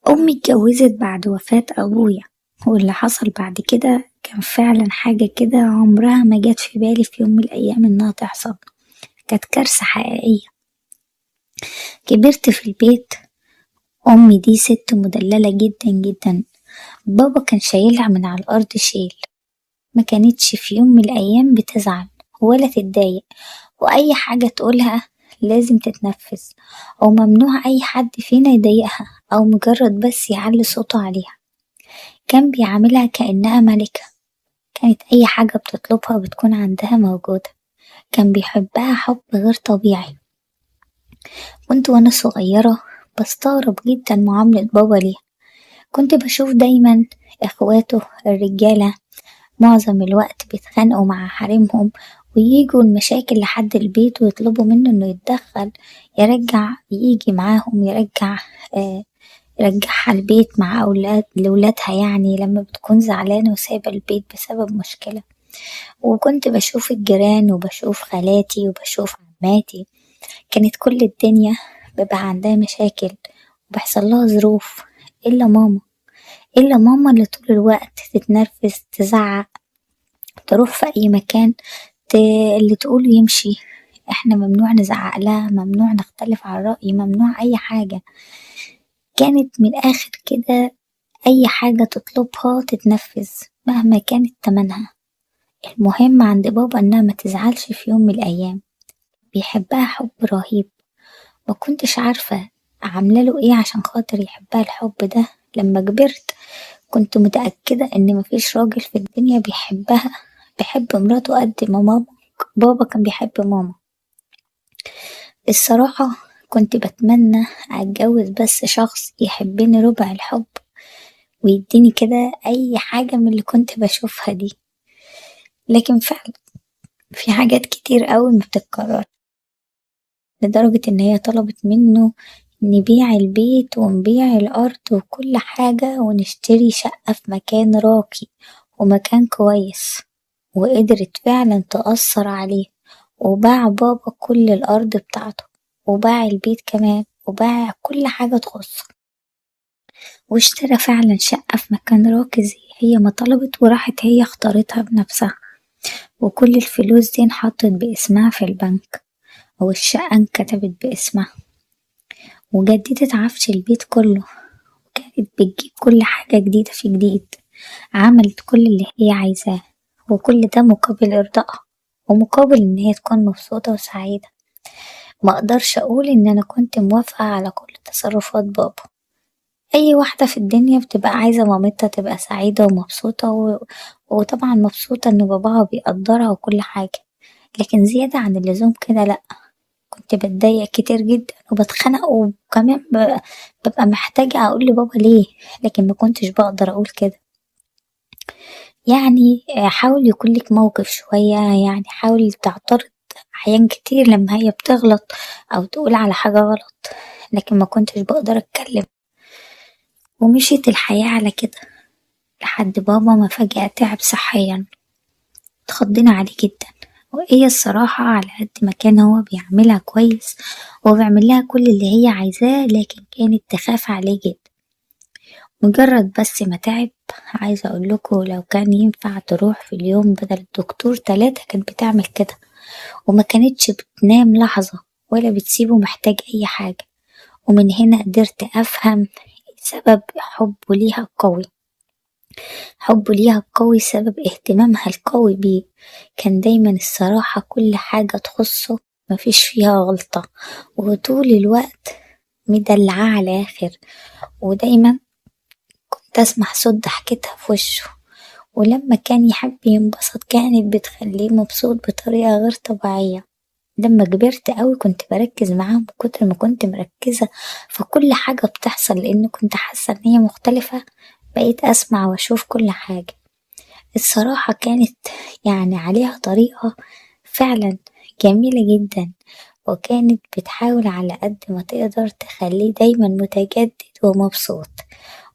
أمي اتجوزت بعد وفاة أبويا، واللي حصل بعد كده كان فعلا حاجة كده عمرها ما جت في بالي في يوم من الأيام إنها تحصل. كانت كارثة حقيقية. كبرت في البيت. أمي دي ست مدللة جدا جدا. بابا كان شايلها من على الأرض شيل. ما كانتش في يوم من الأيام بتزعل ولا تتضايق، وأي حاجة تقولها لازم تتنفذ، أو ممنوع أي حد فينا يضايقها أو مجرد بس يعلي صوته عليها. كان بيعاملها كأنها ملكة. كانت أي حاجة بتطلبها بتكون عندها موجودة. كان بيحبها حب غير طبيعي. كنت وأنا صغيرة بستغرب جدا معاملة بابا ليها. كنت بشوف دايما إخواته الرجالة معظم الوقت بيتخانقوا مع حريمهم، وييجوا المشاكل لحد البيت ويطلبوا منه إنه يتدخل، يجي معاهم آه يرجعها البيت مع لولادها، يعني لما بتكون زعلانة وسايبة البيت بسبب مشكلة. وكنت بشوف الجيران وبشوف خالاتي وبشوف عماتي، كانت كل الدنيا بيبقى عندها مشاكل وبيحصل لها ظروف، إلا ماما. إلا ماما اللي طول الوقت تتنرفز تزعق، تروح في أي مكان ت... اللي تقوله يمشي. احنا ممنوع نزعق لها، ممنوع نختلف على الرأي، ممنوع أي حاجة. كانت من الآخر كده أي حاجة تطلبها تتنفذ مهما كانت تمنها. المهم عند بابا إنها ما تزعلش في يوم من الأيام. بيحبها حب رهيب. ما كنتش عارفة عاملة له ايه عشان خاطر يحبها الحب ده. لما كبرت كنت متأكدة ان مفيش راجل في الدنيا بيحب مراته قد ما بابا كان بيحب ماما. الصراحة كنت بتمنى اتجوز بس شخص يحبني ربع الحب، ويديني كده اي حاجة من اللي كنت بشوفها دي. لكن فعلا في حاجات كتير قوي ما بتتكرر، لدرجة إن هي طلبت منه نبيع البيت ونبيع الأرض وكل حاجة ونشتري شقة في مكان راقي ومكان كويس. وقدرت فعلا تأثر عليه، وباع بابا كل الأرض بتاعته، وباع البيت كمان، وباع كل حاجة تخصه، واشترى فعلا شقة في مكان راقي زي هي ما طلبت، وراحت هي اختارتها بنفسها. وكل الفلوس دي انحطت باسمها في البنك، والشقة انكتبت باسمها، وجددت عفش البيت كله، وكانت بتجيب كل حاجة جديدة في جديد. عملت كل اللي هي عايزاه، وكل ده مقابل إرضائها، ومقابل إن هي تكون مبسوطة وسعيدة. ما أقدرش أقول إن أنا كنت موافقة على كل تصرفات بابا. أي واحدة في الدنيا بتبقى عايزة مامتها تبقى سعيدة ومبسوطة وطبعا مبسوطة إن باباها بيقدرها وكل حاجة. لكن زيادة عن اللزوم كده لأ. كنت بتضايق كتير جدا وبتخنق، وكمان ببقى محتاجة أقول لبابا ليه، لكن ما كنتش بقدر أقول كده. يعني حاول يكون لك موقف شوية، يعني حاول تعترض أحيان كتير لما هي بتغلط أو تقول على حاجة غلط، لكن ما كنتش بقدر أتكلم. ومشيت الحياة على كده لحد بابا ما فجأة تعب صحيا. اتخضينا عليه جدا. وهي الصراحة على قد ما كان هو بيعملها كويس وبيعمل لها كل اللي هي عايزاه، لكن كانت تخاف عليه جدا. مجرد بس ما تعب، عايزة اقول لكم لو كان ينفع تروح في اليوم بدل الدكتور 3 كانت بتعمل كده، وما كانتش بتنام لحظة ولا بتسيبه محتاج اي حاجة. ومن هنا قدرت افهم سبب حبه ليها القوي، سبب اهتمامها القوي بيه. كان دايما الصراحة كل حاجة تخصه مفيش فيها غلطة، وطول الوقت مدلعاه على الآخر. ودايما كنت أسمع صوت ضحكتها في وشه، ولما كان يحب ينبسط كانت بتخليه مبسوط بطريقة غير طبيعية. لما كبرت قوي كنت بركز معاهم من كتر ما كنت مركزة في كل حاجة بتحصل، لأن كنت حاسة إن هي مختلفة. بقيت أسمع وأشوف كل حاجة. الصراحة كانت يعني عليها طريقة فعلا جميلة جدا، وكانت بتحاول على قد ما تقدر تخليه دايما متجدد ومبسوط.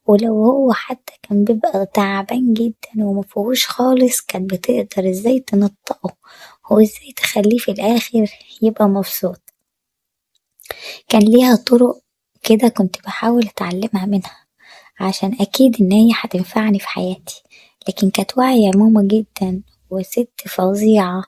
ولو هو حتى كان بيبقى تعبان جدا ومفيهوش خالص، كانت بتقدر ازاي تنطقه وازاي تخليه في الآخر يبقى مبسوط. كان ليها طرق كده كنت بحاول اتعلمها منها، عشان أكيد إن هي هتنفعني في حياتي، لكن كانت واعية ماما جدا وست فظيعة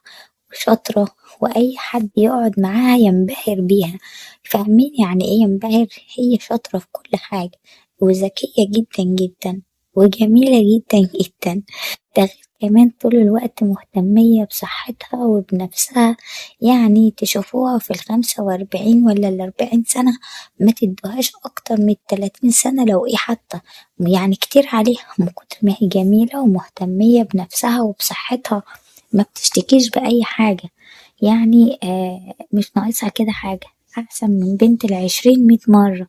وشاطرة، وأي حد يقعد معاها ينبهر بيها. فاهمين يعني ايه ينبهر؟ هي شاطرة في كل حاجة وذكية جدا جدا وجميلة جدا جدا. ده غير كمان طول الوقت مهتمية بصحتها وبنفسها. يعني تشوفوها في ال45 ولا ال40 سنة، ما تدوهاش أكتر من ال30 سنة لو ايه حتى. يعني كتير عليها من كتر ما هي جميلة ومهتمية بنفسها وبصحتها، ما بتشتكيش بأي حاجة. يعني مش ناقصها كده حاجة، أحسن من بنت ال20 100 مرة.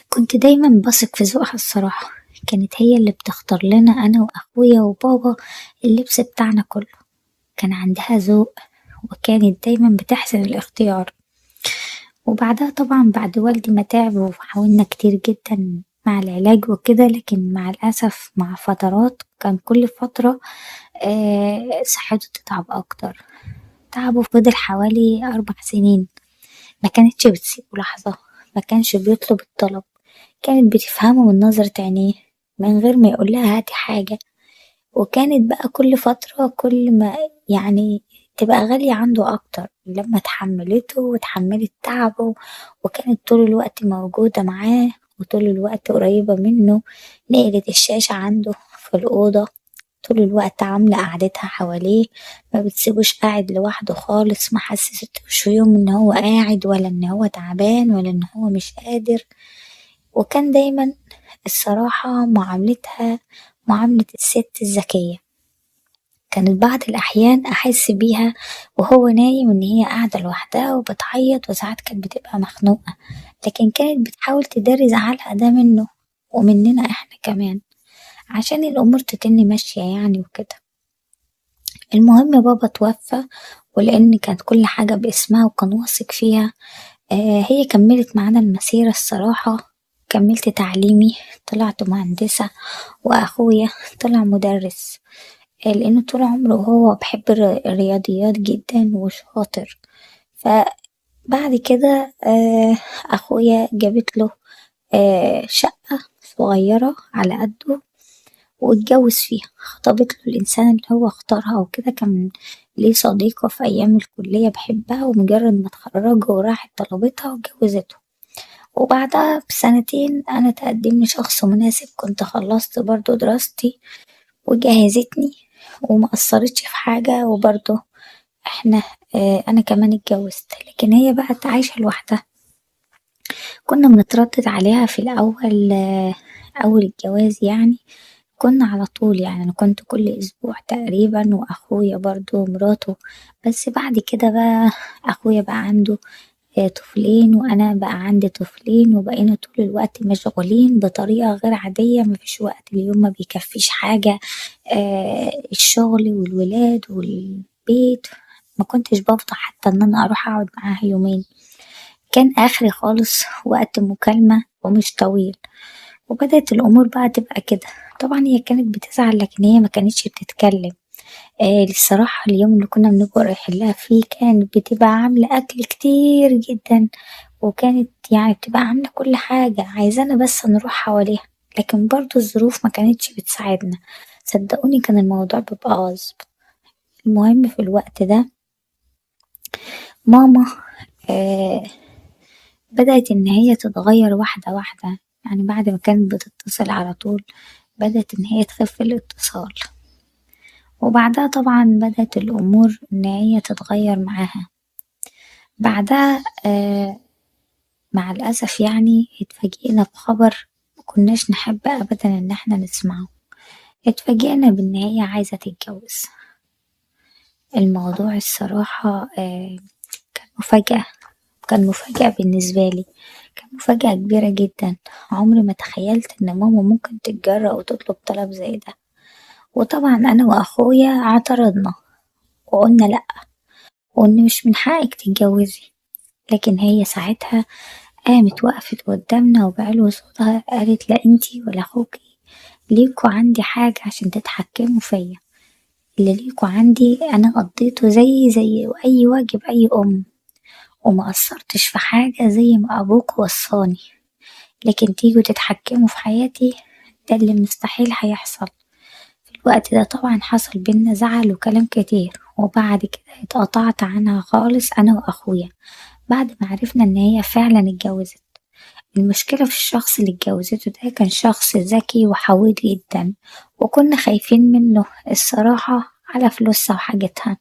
كنت دايما بثق في ذوقها الصراحة. كانت هي اللي بتختار لنا أنا وأخويا وبابا اللبس بتاعنا كله. كان عندها ذوق، وكانت دايما بتحسن الاختيار. وبعدها طبعا بعد والدي ما تعب وحاولنا كتير جدا مع العلاج وكده، لكن مع الأسف مع فترات كان كل فترة صحته تتعب أكتر. تعبه فضل حوالي 4 سنين، ما كانتش بتسيبه لحظة، ما كانش بيطلب الطلب، كانت بتفهمه من نظرة عينيه من غير ما يقولها هاتي حاجة. وكانت بقى كل فترة كل ما يعني تبقى غالية عنده أكتر لما تحملته وتحملت تعبه، وكانت طول الوقت موجودة معاه وطول الوقت قريبة منه. نقلت الشاشة عنده في الأوضة، طول الوقت عاملة قعدتها حواليه، ما بتسيبوش قاعد لوحده خالص، ما حسستوش يوم ان هو قاعد ولا ان هو تعبان ولا ان هو مش قادر. وكان دايما الصراحة معاملتها معاملة الست الذكية. كانت بعض الأحيان أحس بيها وهو نايم إن هي قاعدة لوحدها وبتعيط، وساعات كانت بتبقى مخنوقة، لكن كانت بتحاول تداري زعلها ده منه ومننا إحنا كمان، عشان الأمور تتن ماشية يعني وكده. المهم بابا توفى، ولأن كانت كل حاجة باسمها وكان واثق فيها، هي كملت معانا المسيرة الصراحة. كملت تعليمي، طلعت مهندسة، وأخويا طلع مدرس. لأنه طول عمره هو بحب الرياضيات جدا وشاطر. فبعد كده أخويا جابت له شقة صغيرة على قده واتجوز فيها، خطبت له الإنسان اللي هو اختارها وكده. كان ليه صديقة في أيام الكلية بحبها، ومجرد ما اتخرج وراحت طلبتها واتجوزته. وبعدها بسنتين أنا تقدم لي شخص مناسب، كنت خلصت برضو دراستي وجهزتني وما قصرتش في حاجة، وبرضو احنا أنا كمان اتجوزت، لكن هي بقت عايشة لوحدها. كنا بنتردد عليها في الأول أول الجواز يعني، كنا على طول يعني أنا كنت كل أسبوع تقريبا، وأخويا برضو مراته. بس بعد كده بقى أخويا بقى عنده طفلين، وأنا بقى عندي طفلين، وبقينا طول الوقت مشغولين بطريقة غير عادية، مفيش وقت، اليوم ما بيكفيش حاجة. الشغل والولاد والبيت، ما كنتش بفضى حتى ان انا اروح اقعد معاها يومين. كان اخري خالص وقت مكالمة ومش طويل. وبدأت الامور بقى تبقى كده. طبعا هي كانت بتزعل، لكن هي ما كانتش بتتكلم. الصراحة اليوم اللي كنا بنبقى رايحين لها فيه كانت بتبقى عاملة أكل كتير جدا، وكانت يعني بتبقى عاملة كل حاجة عايزانا بس نروح حواليها، لكن برضو الظروف ما كانتش بتساعدنا. صدقوني كان الموضوع بيبقى غصب. المهم في الوقت ده ماما آه بدأت إن هي تتغير واحدة واحدة. يعني بعد ما كانت بتتصل على طول، بدأت إن هي تخف الاتصال. وبعدها طبعا بدأت الأمور إن هي تتغير معاها. بعدها مع الأسف يعني اتفاجئنا بخبر مكناش نحب أبدا إن احنا نسمعه. اتفاجئنا بإن هي عايزة تتجوز. الموضوع الصراحة كان مفاجأة، كان مفاجأة بالنسبة لي، كان مفاجأة كبيرة جدا. عمري ما تخيلت إن ماما ممكن تتجرأ وتطلب طلب زي ده. وطبعا أنا وأخويا اعترضنا وقلنا لأ، وإن مش من حقك تتجوزي. لكن هي ساعتها قامت وقفت قدامنا وبعلو صوتها قالت لا انتي ولا اخوكي ليكوا عندي حاجة عشان تتحكموا فيا. اللي ليكوا عندي انا قضيته زي اي واجب اي ام، وما قصرتش في حاجة زي ما ابوك وصاني. لكن تيجوا تتحكموا في حياتي ده اللي مستحيل هيحصل. في الوقت ده طبعا حصل بينا زعل وكلام كتير، وبعد كده اتقطعت عنها خالص أنا وأخويا بعد ما عرفنا إن هي فعلا اتجوزت. المشكلة في الشخص اللي اتجوزته ده كان شخص ذكي وحويط جدا، وكنا خايفين منه الصراحة على فلوسها وحاجتها،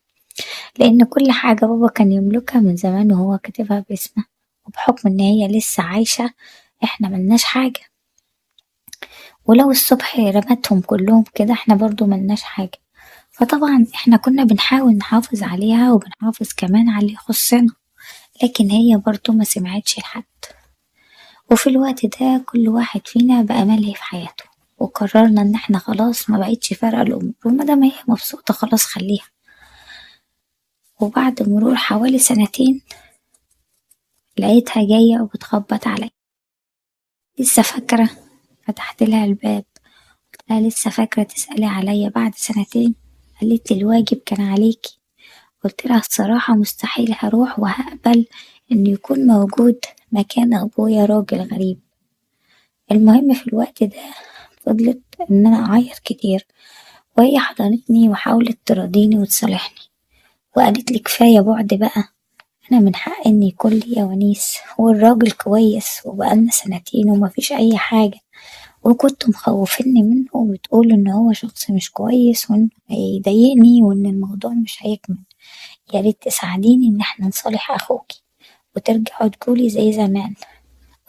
لأن كل حاجة بابا كان يملكها من زمان وهو كاتبها باسمه، وبحكم إن هي لسه عايشة احنا ملناش حاجة، ولو الصبح رمتهم كلهم كده احنا برضو ملناش حاجة. فطبعا احنا كنا بنحاول نحافظ عليها وبنحافظ كمان على اللي يخصنا، لكن هي برضو ما سمعتش لحد. وفي الوقت ده كل واحد فينا بقى ملهي في حياته، وقررنا ان احنا خلاص ما بقتش فارقة الامور، ومادام هي مبسوطة خلاص خليها. وبعد مرور حوالي سنتين لقيتها جاية وبتخبط عليا. لسه فاكرة؟ فتحت لها الباب، قلت لها لسه فاكرة تسألي عليا بعد سنتين؟ قالت لي الواجب كان عليكي. قلت لها الصراحة مستحيل هروح وهقبل إن يكون موجود مكان أبويا راجل غريب. المهم في الوقت ده فضلت إن أنا أعيط كتير، وهي حضنتني وحاولت تراضيني وتصالحني، وقالت لي كفاية بعد بقى، أنا من حق إن يكون ليا ونيس، والراجل كويس وبقالنا سنتين ومفيش أي حاجة، وكنتوا مخوفيني منه وبتقولوا إن هو شخص مش كويس وإنه هيضايقني وإن الموضوع مش هيكمل. يا ريت تساعديني إن احنا نصالح أخوكي وترجعوا تقولي زي زمان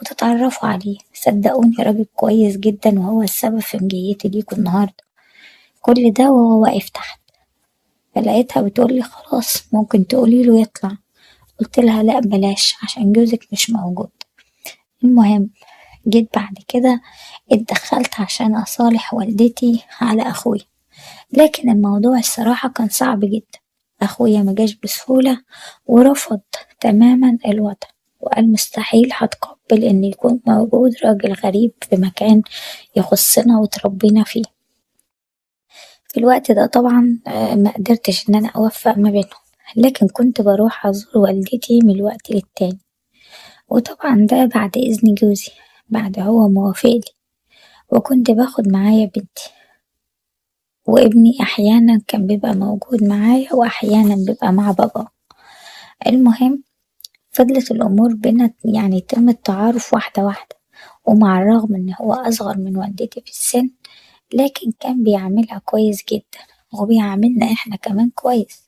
وتتعرفوا عليه. صدقوني راجل كويس جدا وهو السبب في مجيتي ليكوا النهاردة. كل ده وهو واقف تحت. فلقيتها بتقولي خلاص ممكن تقوليله يطلع. قلت لها لا بلاش عشان جوزك مش موجود. المهم جيت بعد كده اتدخلت عشان أصالح والدتي على أخويا، لكن الموضوع الصراحة كان صعب جدا. أخويا مجاش بسهولة ورفض تماما الوضع، وقال مستحيل هتقبل إن يكون موجود راجل غريب في مكان يخصنا وتربينا فيه. في الوقت ده طبعا ما قدرتش إن أنا أوفق ما بينهم، لكن كنت بروح أزور والدتي من الوقت للتاني، وطبعا ده بعد إذن جوزي، بعد هو موافقلي، وكنت باخد معايا بنتي، وابني أحيانا كان بيبقى موجود معايا وأحيانا بيبقى مع بابا. المهم فضلت الأمور بينا يعني يتم التعارف واحدة واحدة، ومع الرغم إن هو أصغر من والدتي في السن لكن كان بيعاملها كويس جدا وبيعاملنا إحنا كمان كويس.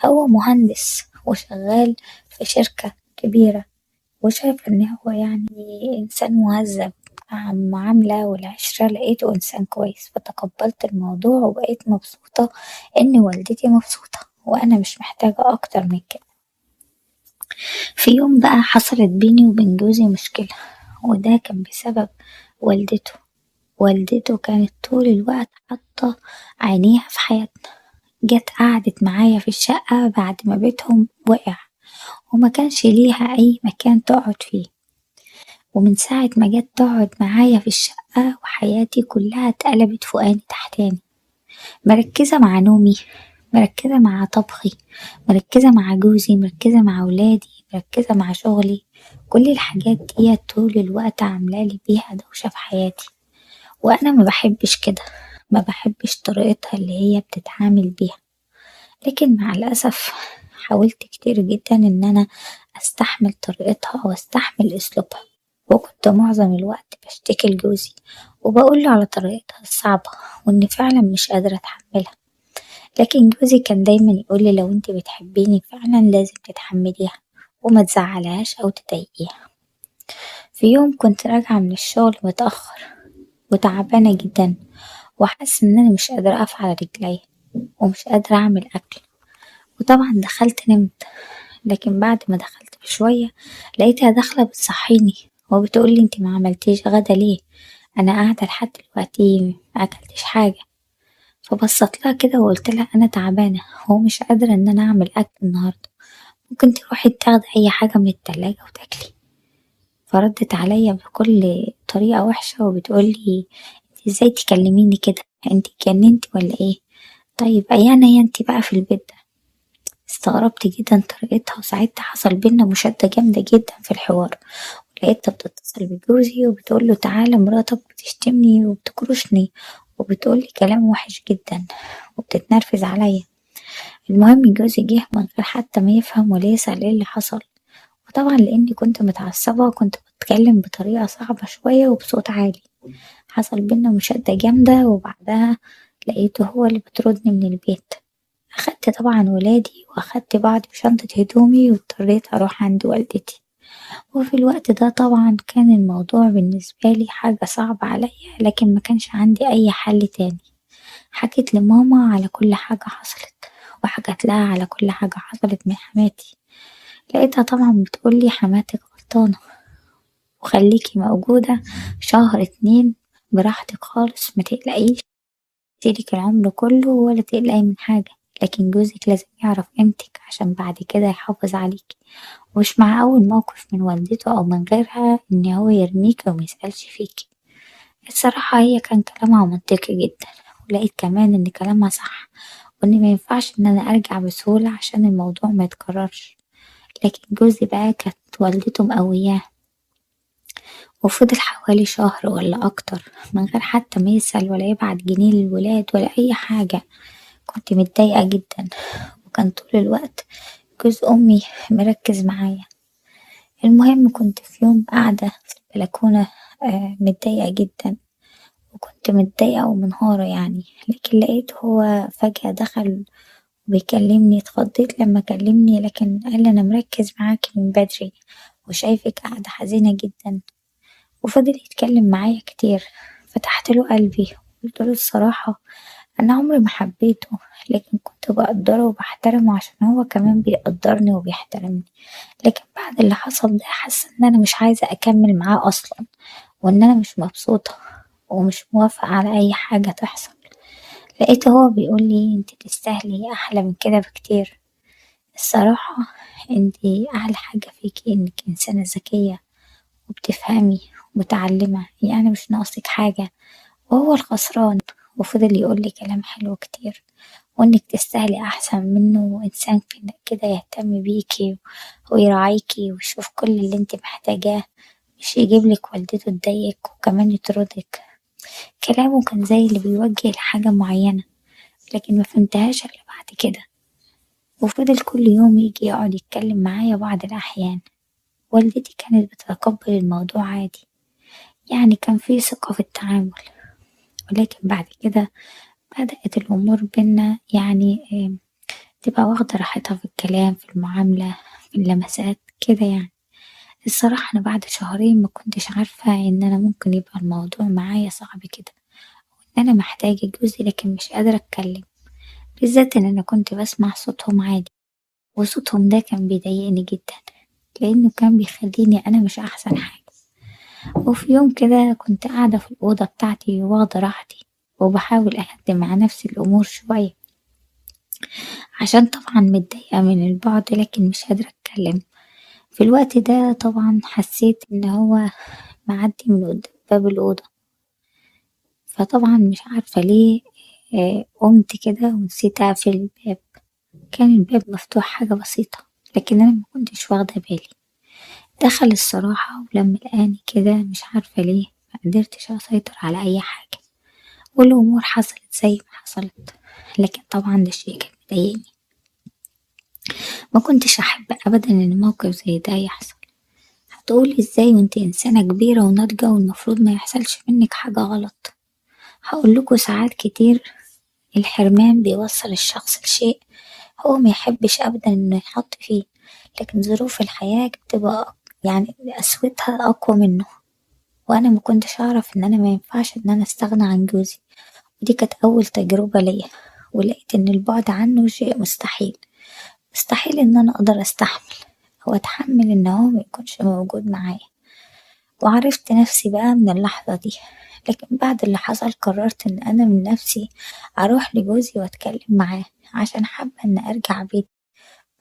هو مهندس وشغال في شركة كبيرة، وشايف إن هو يعني إنسان مهذب مع المعاملة والعشرة، لقيته إنسان كويس فتقبلت الموضوع وبقيت مبسوطة إن والدتي مبسوطة وأنا مش محتاجة أكتر من كده. في يوم بقى حصلت بيني وبين جوزي مشكلة، وده كان بسبب والدته. والدته كانت طول الوقت حاطة عينيها في حياتنا. جت قعدت معايا في الشقة بعد ما بيتهم وقع وما كانش ليها أي مكان تقعد فيه، ومن ساعة ما جت تقعد معايا في الشقة وحياتي كلها اتقلبت فوقاني تحتاني. مركزة مع نومي، مركزة مع طبخي، مركزة مع جوزي، مركزة مع ولادي، مركزة مع شغلي. كل الحاجات دي طول الوقت عاملالي بيها دوشة في حياتي، وأنا ما بحبش كده، ما بحبش طريقتها اللي هي بتتعامل بيها. لكن مع الأسف حاولت كتير جدا إن أنا أستحمل طريقتها وأستحمل أسلوبها، وكنت معظم الوقت بشتكي لجوزي وبقوله على طريقتها الصعبة وإني فعلا مش قادرة أتحملها. لكن جوزي كان دايما يقولي لو انت بتحبيني فعلا لازم تتحمليها وما تزعلهاش أو تضايقيها. في يوم كنت راجعة من الشغل متأخر وتعبانة جدا، وحاسة إن أنا مش قادرة أقف على رجلي ومش قادرة أعمل أكل، وطبعا دخلت نمت. لكن بعد ما دخلت بشوية لقيتها داخلة بتصحيني وبتقولي انتي ما عملتيش غدا ليه؟ أنا قاعدة لحد دلوقتي ما أكلتش حاجة. فبصت لها كده وقلت لها أنا تعبانة ومش قادرة إن أنا أعمل أكل النهاردة، ممكن تروحي تاخدي أي حاجة من التلاجة وتاكلي. فردت عليا بكل طريقة وحشة وبتقولي انتي ازاي تكلميني كده؟ انتي اتجننتي ولا ايه؟ طيب أيانا يا انتي بقى في البيت ده. استغربت جدا طريقتها، وساعتها حصل بينا مشادة جامدة جدا في الحوار، لقيتها بتتصل بجوزي وبتقول له تعالى مراتك بتشتمني وبتكرشني وبتقولي كلام وحش جدا وبتتنرفز عليا. المهم جوزي جه من غير حتى ما يفهم ولا يسأل ايه اللي حصل، وطبعا لاني كنت متعصبة وكنت بتكلم بطريقة صعبة شوية وبصوت عالي، حصل بينا مشادة جامدة وبعدها لقيته هو اللي بيطردني من البيت. أخدت طبعا ولادي وأخدت بعضي وشنطة هدومي واضطريت أروح عند والدتي. وفي الوقت ده طبعا كان الموضوع بالنسبة لي حاجة صعبة عليا، لكن ما كانش عندي أي حل تاني. حكيت لماما على كل حاجة حصلت وحكت لها على كل حاجة حصلت من حماتي. لقيتها طبعا بتقولي حماتك غلطانة وخليكي موجودة شهر اتنين براحتك خالص، ما تقلقيش لك العمر كله ولا تقلقي من حاجة، لكن جوزك لازم يعرف قيمتك عشان بعد كده يحافظ عليكي، ومش مع أول موقف من والدته أو من غيرها إن هو يرميكي وميسألش فيكي. الصراحة هي كان كلامها منطقي جدا، ولقيت كمان إن كلامها صح وإن مينفعش إن أنا أرجع بسهولة عشان الموضوع ميتكررش. لكن جوزي بقى كانت والدته مقوياه وفضل حوالي شهر ولا أكتر من غير حتى ما يسأل ولا يبعت جنيه للولاد ولا أي حاجة. كنت متضايقة جدا، وكان طول الوقت جوز أمي مركز معايا. المهم كنت في يوم قاعدة في البلكونة متضايقة جدا، وكنت متضايقة ومنهارة يعني، لكن لقيته هو فجأة دخل وبيكلمني. اتخضيت لما كلمني لكن قال أنا مركز معاكي من بدري وشايفك قاعدة حزينة جدا، وفضل يتكلم معايا كتير. فتحت له قلبي وقلت له الصراحة أنا عمري ما حبيته، لكن كنت بقدره وبحترمه عشان هو كمان بيقدرني وبيحترمني. لكن بعد اللي حصل ده حاسة إن أنا مش عايزة أكمل معاه أصلا، وإن أنا مش مبسوطة ومش موافقة على أي حاجة تحصل. لقيته هو بيقولي انتي تستاهلي أحلى من كده بكتير. الصراحة انتي أعلى حاجة فيكي إنك إنسانة ذكية وبتفهمي ومتعلمة، يعني مش ناقصك حاجة وهو الخسران. وفضل يقولي كلام حلو كتير وإنك تستاهلي أحسن منه، وإنسان كده يهتم بيكي ويراعيكي ويشوف كل اللي انتي محتاجاه، مش يجيبلك والدته تضايقك وكمان يطردك. كلامه كان زي اللي بيوجه لحاجة معينة، لكن مفهمتهاش إلا بعد كده. وفضل كل يوم يجي يقعد يتكلم معايا بعض الأحيان. والدتي كانت بتتقبل الموضوع عادي، يعني كان في ثقة في التعامل. ولكن بعد كده بدأت الأمور بينا يعني تبقى واخدة راحتها في الكلام في المعاملة في اللمسات كده يعني. الصراحة أنا بعد شهرين ما كنتش عارفة إن أنا ممكن يبقى الموضوع معايا صعب كده، وإن أنا محتاجة جوزي لكن مش قادرة أتكلم، بالذات إن أنا كنت بسمع صوتهم عادي، وصوتهم ده كان بيضايقني جدا لأنه كان بيخليني أنا مش أحسن حاجة. وفي يوم كده كنت قاعدة في الأوضة بتاعتي واخدة راحتي وبحاول أهدي مع نفسي الأمور شوية، عشان طبعا متضايقة من البعد لكن مش قادرة أتكلم. في الوقت ده طبعا حسيت إن هو معدي من قدام باب الأوضة، فطبعا مش عارفة ليه قمت كده ونسيت أقفل الباب. كان الباب مفتوح حاجة بسيطة لكن أنا مكنتش واخدة بالي. دخل الصراحة ولما لقاني كده مش عارفة ليه مقدرتش أسيطر على أي حاجة، والأمور حصلت زي ما حصلت، لكن طبعا ده شيء كان مضايقني. ما كنتش أحب أبدا إن موقف زي ده يحصل. هتقولي إزاي وإنتي إنسانة كبيرة وناضجة والمفروض ما يحصلش منك حاجة غلط؟ هقولكوا ساعات كتير الحرمان بيوصل الشخص لشيء هو ما يحبش أبدا إنه يحط فيه، لكن ظروف الحياة بتبقى يعني قسوتها أقوى منه. وأنا ما كنتش أعرف إن أنا ما ينفعش إن أنا أستغنى عن جوزي، ودي كانت أول تجربة ليا، ولقيت إن البعد عنه شيء مستحيل. مستحيل إن أنا أقدر أستحمل وأتحمل إن هو ما يكونش موجود معايا. وعرفت نفسي بقى من اللحظة دي، لكن بعد اللي حصل قررت إن أنا من نفسي أروح لجوزي وأتكلم معاه عشان حابة إن أرجع بيتي.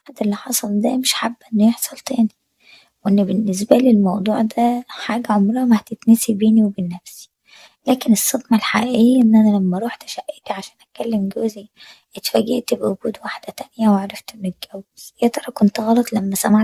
بعد اللي حصل ده مش حابة إنه يحصل تاني، وإن بالنسبة لي الموضوع ده حاجة عمرها ما هتتنسي بيني وبين نفسي. لكن الصدمة الحقيقية إن أنا لما روحت شقتي عشان أكلم جوزي اتفاجئت بوجود واحدة تانية وعرفت إنه اتجوز. يا ترى كنت غلط لما سمعت